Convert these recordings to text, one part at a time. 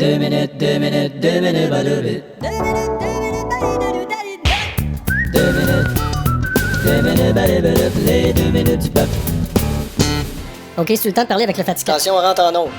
Badoubit. 2 minutes, les 2 minutes du peuple. OK, c'est le temps de parler avec le fatigant. Attention, on rentre en ondes.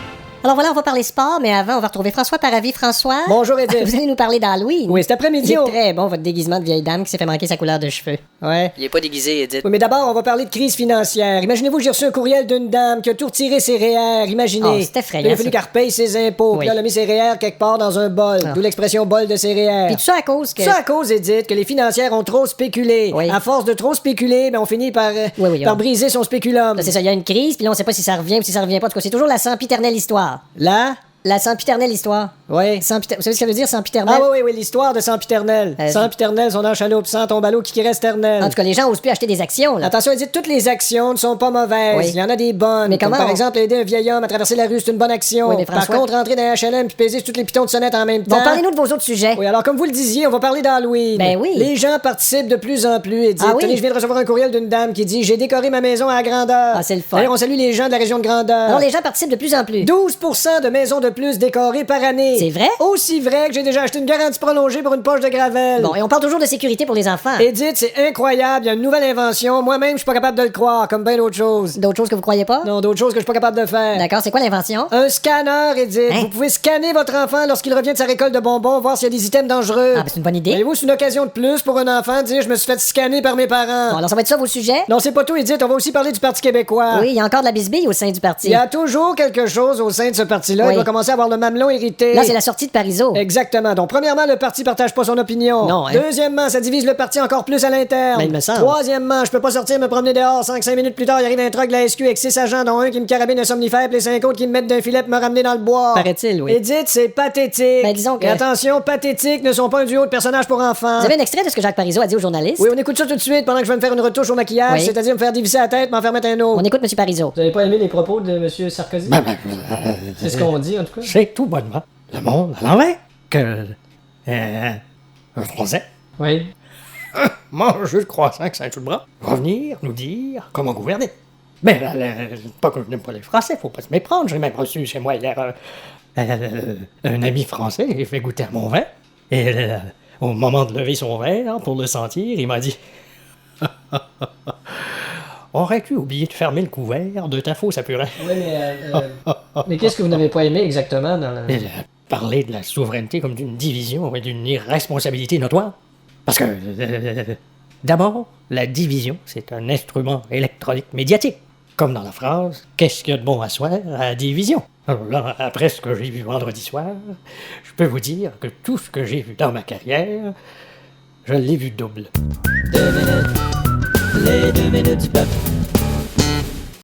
Alors voilà, on va parler sport, mais avant, on va retrouver François Paravis. François? Bonjour, Edith. Vous allez nous parler d'Halloween. Oui, cet après-midi, Il est on... très bon, votre déguisement de vieille dame qui s'est fait manquer sa couleur de cheveux. Ouais. Il est pas déguisé, Edith. Oui, mais d'abord, on va parler de crise financière. Imaginez-vous, j'ai reçu un courriel d'une dame qui a tout retiré ses REER. Imaginez. Oh, c'est effrayant, Il a fallu ça. qu'elle repaye ses impôts. Oui. Puis là, elle a mis ses REER quelque part dans un bol. Ah. D'où l'expression bol de ses REER. Puis tout ça à cause que... Tout ça à cause, Edith, que les financières ont trop spéculé. Oui. À force de trop spéculer, on finit par, Oui, par briser son spéculum. Là, c'est ça, il y a une crise, puis là, on sait pas si ça revient ou si ça revient pas. En tout cas, c'est toujours la sempiternelle histoire. Là? La sempiternelle histoire. Oui. Vous savez ce que ça veut dire, sempiternelle? Ah oui, l'histoire de Sempiternelle. Sempiternelle, son en chaloupe, sans tombe à l'eau qui reste éternelle. En tout cas, les gens osent plus acheter des actions, là. Attention, Edith, toutes les actions ne sont pas mauvaises. Oui. Il y en a des bonnes. Mais Comme comment par on- exemple, aider un vieil homme à traverser la rue, c'est une bonne action. Oui, mais Par François- contre, rentrer dans un HLM puis peser sur toutes les pitons de sonnette en même temps. Bon, parlez-nous de vos autres sujets. Oui, alors comme vous le disiez, on va parler d'Halloween. Ben oui. Les gens participent de plus en plus, Edith. Ah oui? Tenez, je viens de recevoir un courriel d'une dame qui dit « J'ai décoré ma maison à la grandeur ». Ah, c'est le fun. D'ailleurs, on salue les gens de la région de grandeur. Alors, les gens participent de plus en plus. 12% de maisons de plus décorées par année. C'est vrai? Aussi vrai que j'ai déjà acheté une garantie prolongée pour une poche de Gravel. Bon, et on parle toujours de sécurité pour les enfants. Edith, c'est incroyable, il y a une nouvelle invention. Moi-même, je suis pas capable de le croire, comme bien d'autres choses. D'autres choses que vous croyez pas? Non, d'autres choses que je suis pas capable de faire. D'accord, c'est quoi l'invention? Un scanner, Edith. Hein? Vous pouvez scanner votre enfant lorsqu'il revient de sa récolte de bonbons, voir s'il y a des items dangereux. Ah, ben c'est une bonne idée. Voyez-vous, c'est une occasion de plus pour un enfant de dire « Je me suis fait scanner par mes parents Bon, alors ça va être ça vos sujets? Non, c'est pas tout, Edith. On va aussi parler du Parti québécois. Oui, il y a encore de la bisbille au sein du parti. Il y a toujours quelque chose au sein de ce parti-là. Oui. Il va commencer à avoir le mamelon irrité. Là, c'est la sortie de Parizeau. Exactement. Donc, premièrement, le parti partage pas son opinion. Non, hein. Deuxièmement, ça divise le parti encore plus à l'interne. Ben, il me semble. Troisièmement, je peux pas sortir me promener dehors sans que 5 minutes plus tard, il arrive un truck de la SQ avec 6 agents, dont un qui me carabine un somnifère, puis les 5 autres qui me mettent d'un filet pour me ramener dans le bois. Paraît-il, oui. Edith, c'est pathétique. Ben, disons que- Et attention, pathétique ne sont pas un duo de personnages pour enfants. Vous avez un extrait de ce que Jacques Parizeau a dit aux journalistes? Oui, on écoute ça tout de suite pendant que je vais me faire une retouche au maquillage, Oui. c'est-à-dire me faire dévisser la tête, m'en faire mettre un autre. On écoute M. Parizeau. Vous avez pas aimé les propos de M. Sarkozy? C'est ce qu'on dit, en tout cas. C'est tout bonnement le monde à l'envers que un Français Oui. mange le croissant avec Saint-Choud-Bras va venir nous dire comment gouverner. Mais pas que je n'aime pas les Français, faut pas se méprendre. J'ai même reçu chez moi hier un ami français, il fait goûter à mon vin. Et au moment de lever son verre pour le sentir, il m'a dit aurais-tu oublié de fermer le couvert de ta fausse apurée? Oui, mais qu'est-ce que vous n'avez pas aimé exactement dans la... Il a parlé de la souveraineté comme d'une division et d'une irresponsabilité notoire. Parce que, d'abord, la division, c'est un instrument électronique médiatique. Comme dans la phrase « Qu'est-ce qu'il y a de bon à soir à la division ?» Alors là, après ce que j'ai vu vendredi soir, je peux vous dire que tout ce que j'ai vu dans ma carrière, je l'ai vu double. 2 minutes, les 2 minutes du peuple.